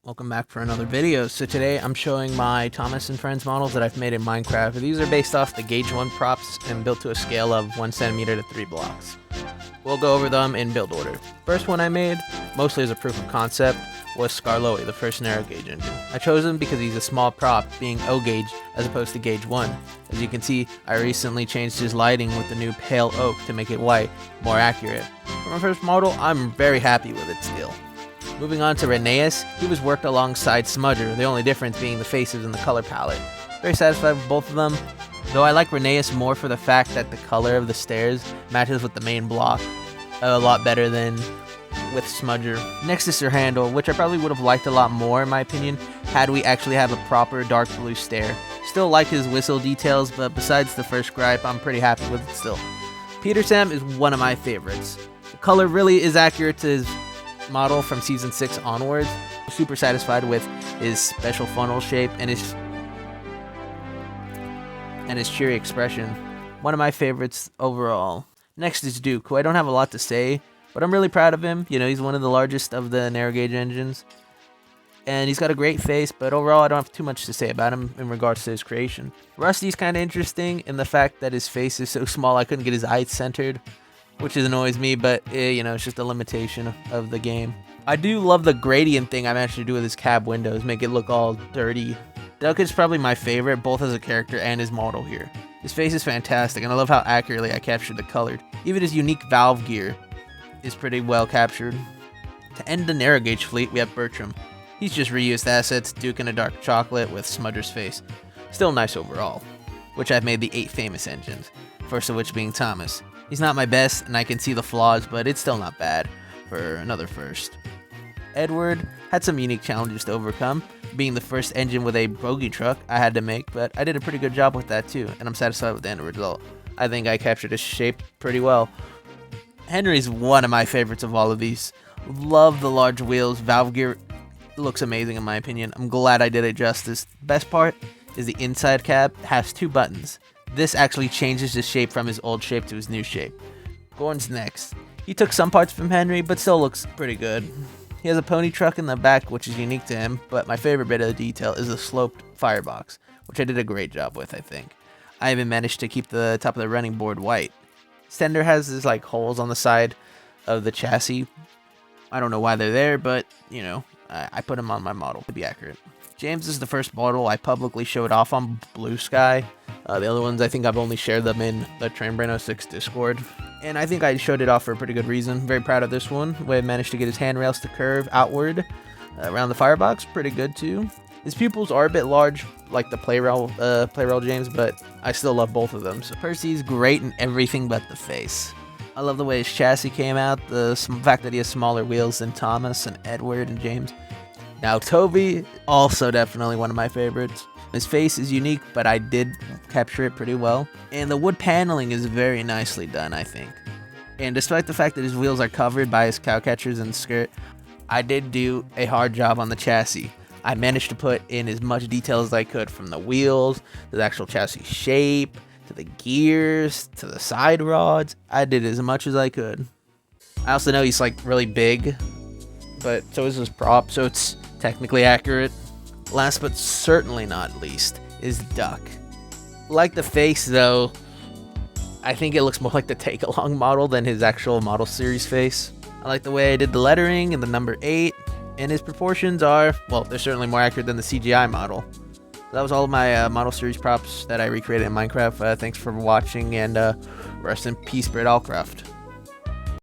Welcome back for another video. So today I'm showing my Thomas and Friends models that I've made in Minecraft. These are based off the Gauge 1 props and built to a scale of 1 centimeter to 3 blocks. We'll go over them in build order. First one I made, mostly as a proof of concept, was carloey, the first narrow gauge engine. I chose him because he's a small prop, being O gauge as opposed to Gauge 1. As you can see, I recently changed his lighting with the new pale oak to make it white, more accurate. For my first model, I'm very happy with it still. Moving on to Renes, he was worked alongside Smudger, the only difference being the faces and the color palette. Very satisfied with both of them, though I like Renes more for the fact that the color of the stairs matches with the main block a lot better than with Smudger. Next is Sir Handle, which I probably would have liked a lot more in my opinion, had we actually have a proper dark blue stair. Still like his whistle details, but besides the first gripe, I'm pretty happy with it still. Peter Sam is one of my favorites. The color really is accurate to his model from season 6 onwards. Super satisfied with his special funnel shape and his cheery expression. One of my favorites overall. Next is Duke, who I don't have a lot to say, but I'm really proud of him. You know, he's one of the largest of the narrow gauge engines, and he's got a great face, but overall I don't have too much to say about him in regards to his creation. Rusty's kind of interesting in the fact that his face is so small I couldn't get his eyes centered, which annoys me, but you know, it's just a limitation of the game. I do love the gradient thing I managed to do with his cab windows, make it look all dirty. Duck is probably my favorite, both as a character and his model here. His face is fantastic, and I love how accurately I captured the color. Even his unique valve gear is pretty well captured. To end the narrow gauge fleet, we have Bertram. He's just reused assets, Duke in a dark chocolate with Smudger's face. Still nice overall, which I've made the 8 famous engines, first of which being Thomas. He's not my best, and I can see the flaws, but it's still not bad for another first. Edward had some unique challenges to overcome, being the first engine with a bogey truck I had to make, but I did a pretty good job with that too, and I'm satisfied with the end result. I think I captured his shape pretty well. Henry's one of my favorites of all of these. Love the large wheels, valve gear looks amazing in my opinion. I'm glad I did it justice. Best part is the inside cab has 2 buttons. This actually changes his shape from his old shape to his new shape. Goren's next. He took some parts from Henry, but still looks pretty good. He has a pony truck in the back, which is unique to him, but my favorite bit of the detail is the sloped firebox, which I did a great job with, I think. I even managed to keep the top of the running board white. Stender has these like holes on the side of the chassis. I don't know why they're there, but you know, I put them on my model to be accurate. James is the first model I publicly showed off on Blue Sky. The other ones, I think I've only shared them in the Trainbrain 06 Discord. And I think I showed it off for a pretty good reason. Very proud of this one. We managed to get his handrails to curve outward around the firebox. Pretty good too. His pupils are a bit large, like the Playrail James, but I still love both of them. So Percy's great in everything but the face. I love the way his chassis came out, the fact that he has smaller wheels than Thomas and Edward and James. Now Toby, also definitely one of my favorites. His face is unique, but I did capture it pretty well. And the wood paneling is very nicely done, I think. And despite the fact that his wheels are covered by his cow catchers and skirt, I did do a hard job on the chassis. I managed to put in as much detail as I could, from the wheels, to the actual chassis shape, to the gears, to the side rods. I did as much as I could. I also know he's like really big, but so is his prop, so it's technically accurate. Last but certainly not least is Duck. Like the face though, I think it looks more like the take-along model than his actual model series face. I like the way I did the lettering and the number 8, and his proportions are, well, they're certainly more accurate than the CGI model. So that was all of my model series props that I recreated in Minecraft. Thanks for watching, and rest in peace, Brett Allcraft.